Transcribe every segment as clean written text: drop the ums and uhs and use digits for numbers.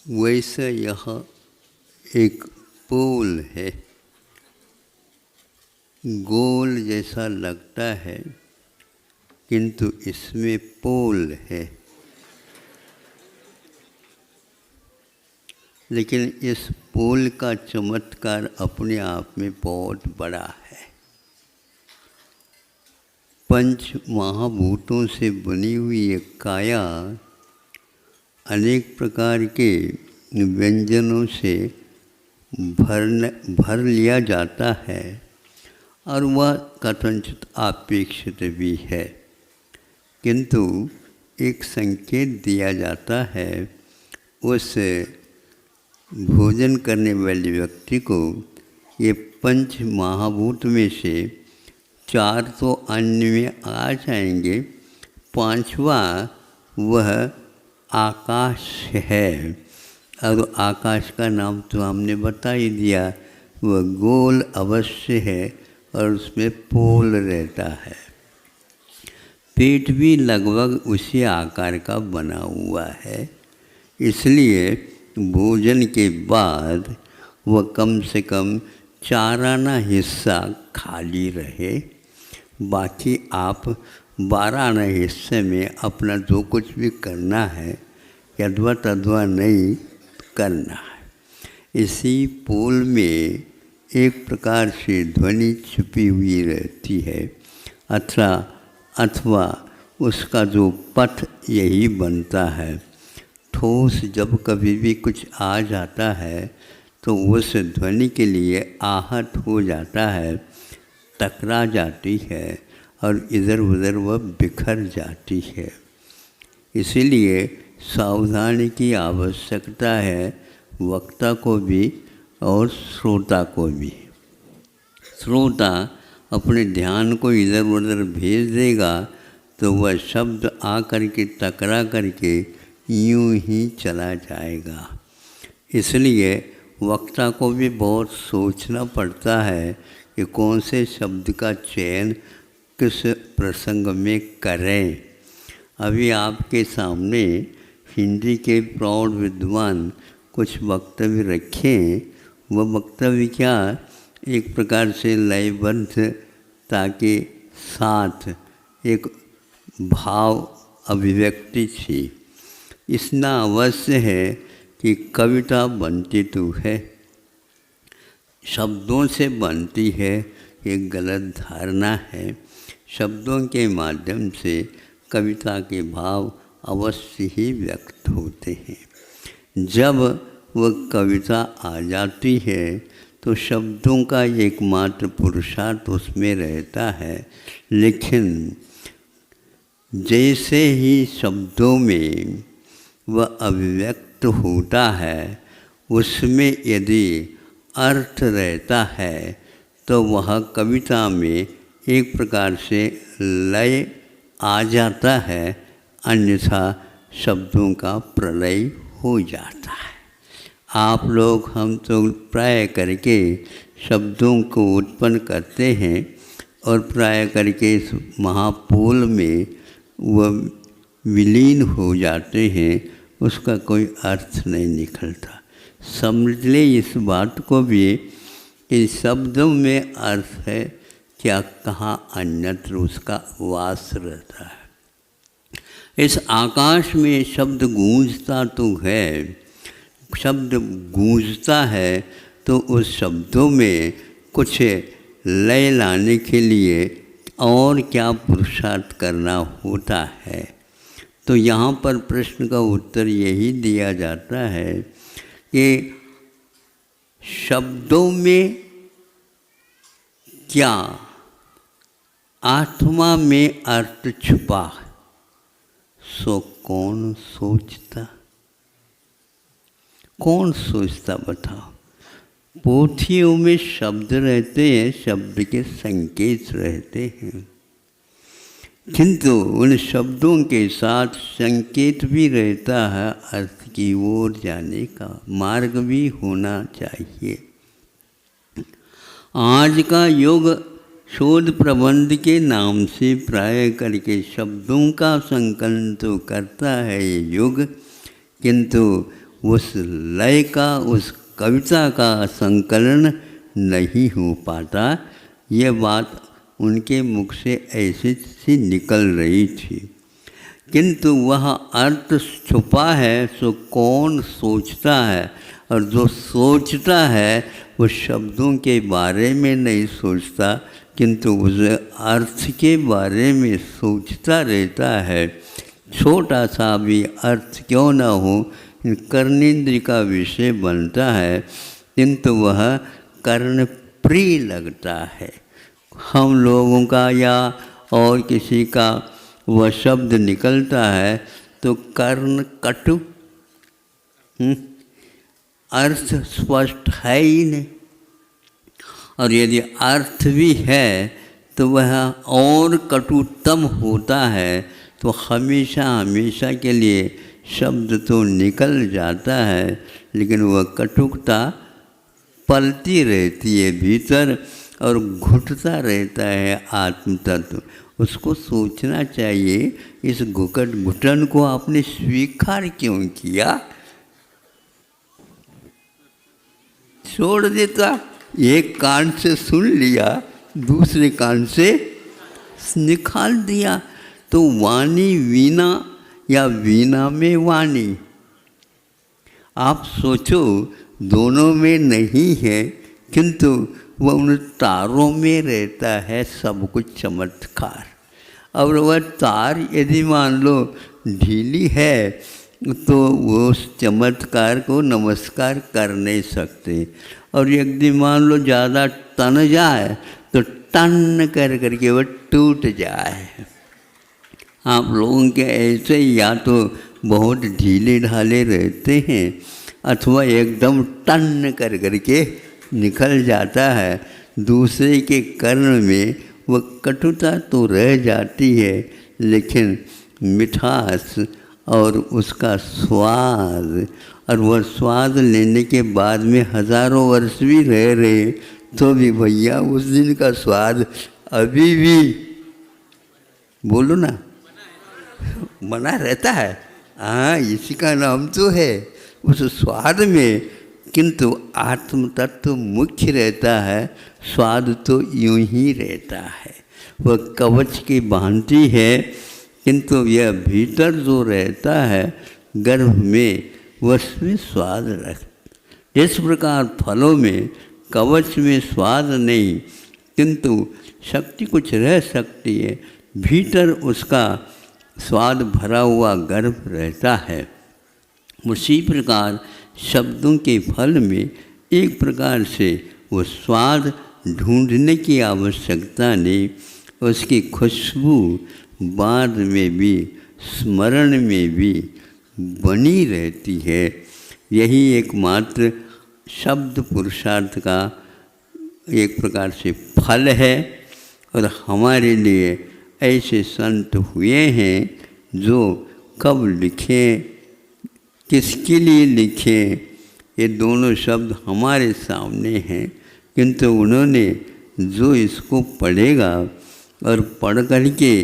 वैसा यह एक पोल है, गोल जैसा लगता है किंतु इसमें पोल है। लेकिन इस पोल का चमत्कार अपने आप में बहुत बड़ा है। पंच महाभूतों से बनी हुई एक काया अनेक प्रकार के व्यंजनों से भर लिया जाता है और वह कथनचित अपेक्षित भी है, किंतु एक संकेत दिया जाता है उस भोजन करने वाले व्यक्ति को। ये पंच महाभूत में से चार तो अन्य में आ जाएंगे, पांचवा वह आकाश है। और आकाश का नाम तो हमने बता ही दिया, वह गोल अवश्य है और उसमें पोल रहता है। पेट भी लगभग उसी आकार का बना हुआ है, इसलिए भोजन के बाद वह कम से कम 4 आना हिस्सा खाली रहे, बाकी आप 12 आना हिस्से में अपना जो कुछ भी करना है यद्वा तद्वा नहीं करना है। इसी पोल में एक प्रकार से ध्वनि छुपी हुई रहती है, अथवा उसका जो पथ यही बनता है। ठोस जब कभी भी कुछ आ जाता है तो उस ध्वनि के लिए आहत हो जाता है, टकरा जाती है और इधर उधर वह बिखर जाती है। इसीलिए सावधानी की आवश्यकता है, वक्ता को भी और श्रोता को भी। श्रोता अपने ध्यान को इधर उधर भेज देगा तो वह शब्द आकर के टकरा करके यूं ही चला जाएगा। इसलिए वक्ता को भी बहुत सोचना पड़ता है कि कौन से शब्द का चयन किस प्रसंग में करें। अभी आपके सामने हिंदी के प्रौढ़ विद्वान कुछ वक्तव्य रखें। वह वक्तव्य क्या, एक प्रकार से लयबद्धता के साथ एक भाव अभिव्यक्ति थी। इतना अवश्य है कि कविता बनती तो है, शब्दों से बनती है, एक गलत धारणा है। शब्दों के माध्यम से कविता के भाव अवश्य ही व्यक्त होते हैं। जब वह कविता आ जाती है तो शब्दों का एकमात्र पुरुषार्थ उसमें रहता है, लेकिन जैसे ही शब्दों में वह अभिव्यक्त होता है उसमें यदि अर्थ रहता है तो वह कविता में एक प्रकार से लय आ जाता है, अन्यथा शब्दों का प्रलय हो जाता है। आप लोग हम तो प्राय करके शब्दों को उत्पन्न करते हैं और प्राय करके इस महापोल में वह विलीन हो जाते हैं, उसका कोई अर्थ नहीं निकलता। समझ ले इस बात को भी कि शब्दों में अर्थ है, क्या कहाँ अन्यत्र उसका वास रहता है। इस आकाश में शब्द गूंजता तो है, शब्द गूंजता है तो उस शब्दों में कुछ लय लाने के लिए और क्या पुरुषार्थ करना होता है। तो यहाँ पर प्रश्न का उत्तर यही दिया जाता है कि शब्दों में क्या आत्मा में अर्थ छुपा, सो कौन सोचता, कौन सोचता बताओ। पोथियों में शब्द रहते हैं, शब्द के संकेत रहते हैं, किंतु उन शब्दों के साथ संकेत भी रहता है, अर्थ की ओर जाने का मार्ग भी होना चाहिए। आज का युग शोध प्रबंध के नाम से प्राय करके शब्दों का संकलन तो करता है ये युग, किंतु उस लय का, उस कविता का संकलन नहीं हो पाता। ये बात उनके मुख से ऐसी सी निकल रही थी, किंतु वह अर्थ छुपा है सो कौन सोचता है, और जो सोचता है वो शब्दों के बारे में नहीं सोचता, किंतु उस अर्थ के बारे में सोचता रहता है। छोटा सा भी अर्थ क्यों न हो, कर्णेंद्र का विषय बनता है, किंतु वह कर्ण प्रिय लगता है। हम लोगों का या और किसी का वह शब्द निकलता है तो कर्ण कटु, अर्थ स्पष्ट है ही नहीं, और यदि अर्थ भी है तो वह और कटुतम होता है। तो हमेशा हमेशा के लिए शब्द तो निकल जाता है, लेकिन वह कटुकता पलती रहती है भीतर और घुटता रहता है आत्म तत्व। उसको सोचना चाहिए, इस घुटन को आपने स्वीकार क्यों किया? छोड़ देता, एक कान से सुन लिया, दूसरे कान से निकाल दिया। तो वाणी वीणा या वीणा में वाणी, आप सोचो दोनों में नहीं है, किंतु वह उन तारों में रहता है सब कुछ चमत्कार। और वह तार यदि मान लो ढीली है तो वो उस चमत्कार को नमस्कार कर नहीं सकते, और यदि मान लो ज़्यादा तन जाए तो टन कर करके वह टूट जाए। आप लोगों के ऐसे या तो बहुत ढीले ढाले रहते हैं, अथवा एकदम टन कर करके निकल जाता है। दूसरे के कर्ण में वह कटुता तो रह जाती है, लेकिन मिठास और उसका स्वाद, और वह स्वाद लेने के बाद में हज़ारों वर्ष भी रह रहे तो भी भैया उस दिन का स्वाद अभी भी, बोलो ना, बना रहता है। हाँ, इसी का नाम तो है उस स्वाद में, किंतु आत्म तत्व मुख्य रहता है, स्वाद तो यूं ही रहता है। वह कवच की भांति है, किंतु यह भीतर जो रहता है गर्भ में, उसमें स्वाद रख। इस प्रकार फलों में कवच में स्वाद नहीं, किंतु शक्ति कुछ रह सकती है, भीतर उसका स्वाद भरा हुआ गर्भ रहता है। उसी प्रकार शब्दों के फल में एक प्रकार से वो स्वाद ढूंढने की आवश्यकता नहीं, उसकी खुशबू बाद में भी, स्मरण में भी बनी रहती है। यही एकमात्र शब्द पुरुषार्थ का एक प्रकार से फल है। और हमारे लिए ऐसे संत हुए हैं जो कब लिखें, किसके लिए लिखें, ये दोनों शब्द हमारे सामने हैं, किंतु उन्होंने जो इसको पढ़ेगा और पढ़ करके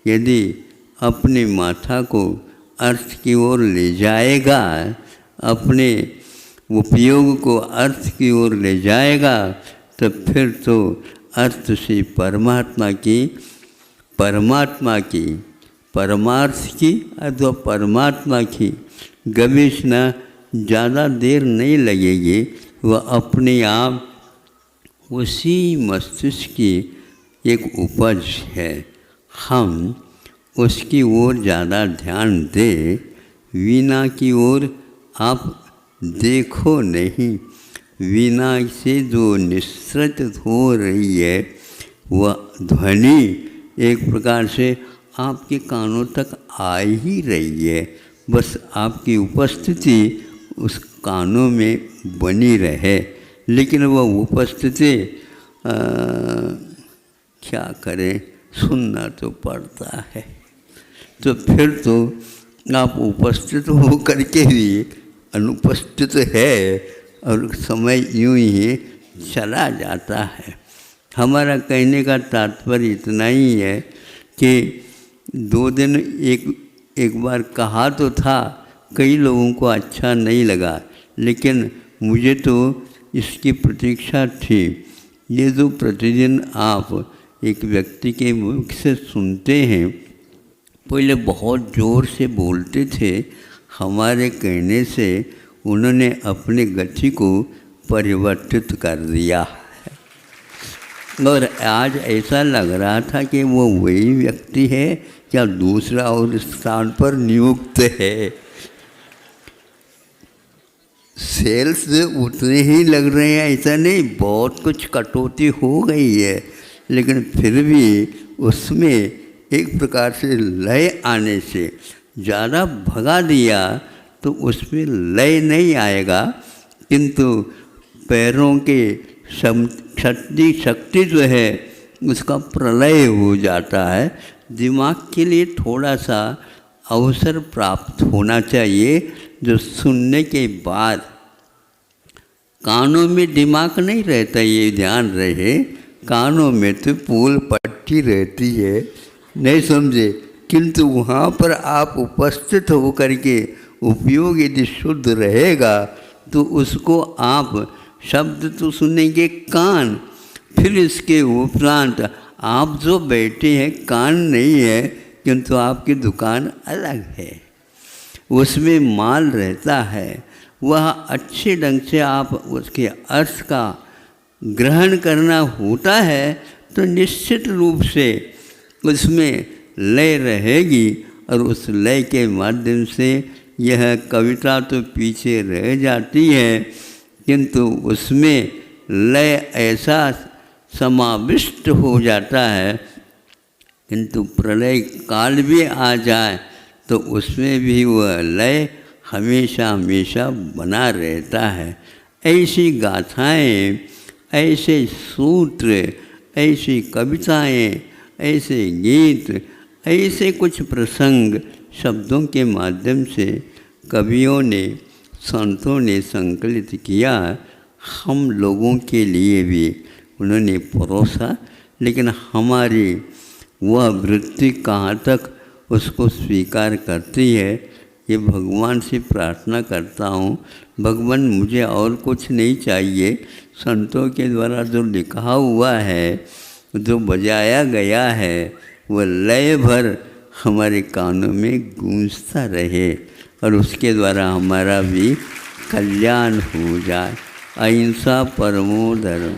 यदि अपने माथा को अर्थ की ओर ले जाएगा, अपने उपयोग को अर्थ की ओर ले जाएगा, तो फिर तो अर्थ से परमात्मा की, परमार्थ की अथवा परमात्मा की गवेषणा ज़्यादा देर नहीं लगेगी। वह अपने आप उसी मस्तिष्क की एक उपज है। हम उसकी ओर ज़्यादा ध्यान दें, वीणा की ओर आप देखो नहीं। वीणा से जो निःसृत हो रही है वह ध्वनि एक प्रकार से आपके कानों तक आ ही रही है, बस आपकी उपस्थिति उस कानों में बनी रहे। लेकिन वह उपस्थिति क्या करें, सुनना तो पड़ता है। तो फिर तो आप उपस्थित हो करके भी अनुपस्थित है और समय यूं ही चला जाता है। हमारा कहने का तात्पर्य इतना ही है कि 2 दिन एक बार कहा तो था, कई लोगों को अच्छा नहीं लगा, लेकिन मुझे तो इसकी प्रतीक्षा थी। ये जो प्रतिदिन आप एक व्यक्ति के मुख से सुनते हैं, पहले बहुत ज़ोर से बोलते थे, हमारे कहने से उन्होंने अपनी गति को परिवर्तित कर दिया है। और आज ऐसा लग रहा था कि वो वही व्यक्ति है या दूसरा और स्थान पर नियुक्त है। सेल्स उतने ही लग रहे हैं, ऐसा नहीं, बहुत कुछ कटौती हो गई है, लेकिन फिर भी उसमें एक प्रकार से लय आने से ज़्यादा भगा दिया तो उसमें लय नहीं आएगा, किंतु पैरों के शक्ति जो है उसका प्रलय हो जाता है। दिमाग के लिए थोड़ा सा अवसर प्राप्त होना चाहिए, जो सुनने के बाद कानों में दिमाग नहीं रहता, ये ध्यान रहे, कानों में तो पूल पट्टी रहती है, नहीं समझे, किंतु वहाँ पर आप उपस्थित होकर के उपयोग यदि शुद्ध रहेगा तो उसको आप शब्द तो सुनेंगे कान, फिर इसके उपरांत आप जो बैठे हैं कान नहीं है, किंतु आपकी दुकान अलग है, उसमें माल रहता है, वह अच्छे ढंग से आप उसके अर्थ का ग्रहण करना होता है तो निश्चित रूप से उसमें लय रहेगी, और उस लय के माध्यम से यह कविता तो पीछे रह जाती है, किंतु उसमें लय ऐसा समाविष्ट हो जाता है, किंतु प्रलय काल भी आ जाए तो उसमें भी वह लय हमेशा हमेशा बना रहता है। ऐसी गाथाएँ, ऐसे सूत्र, ऐसी कविताएँ, ऐसे गीत, ऐसे कुछ प्रसंग शब्दों के माध्यम से कवियों ने, संतों ने संकलित किया, हम लोगों के लिए भी उन्होंने परोसा, लेकिन हमारी वह वृत्ति कहाँ तक उसको स्वीकार करती है, ये भगवान से प्रार्थना करता हूँ। भगवान मुझे और कुछ नहीं चाहिए, संतों के द्वारा जो लिखा हुआ है, जो बजाया गया है, वह लय भर हमारे कानों में गूंजता रहे और उसके द्वारा हमारा भी कल्याण हो जाए। अहिंसा परमो धर्म।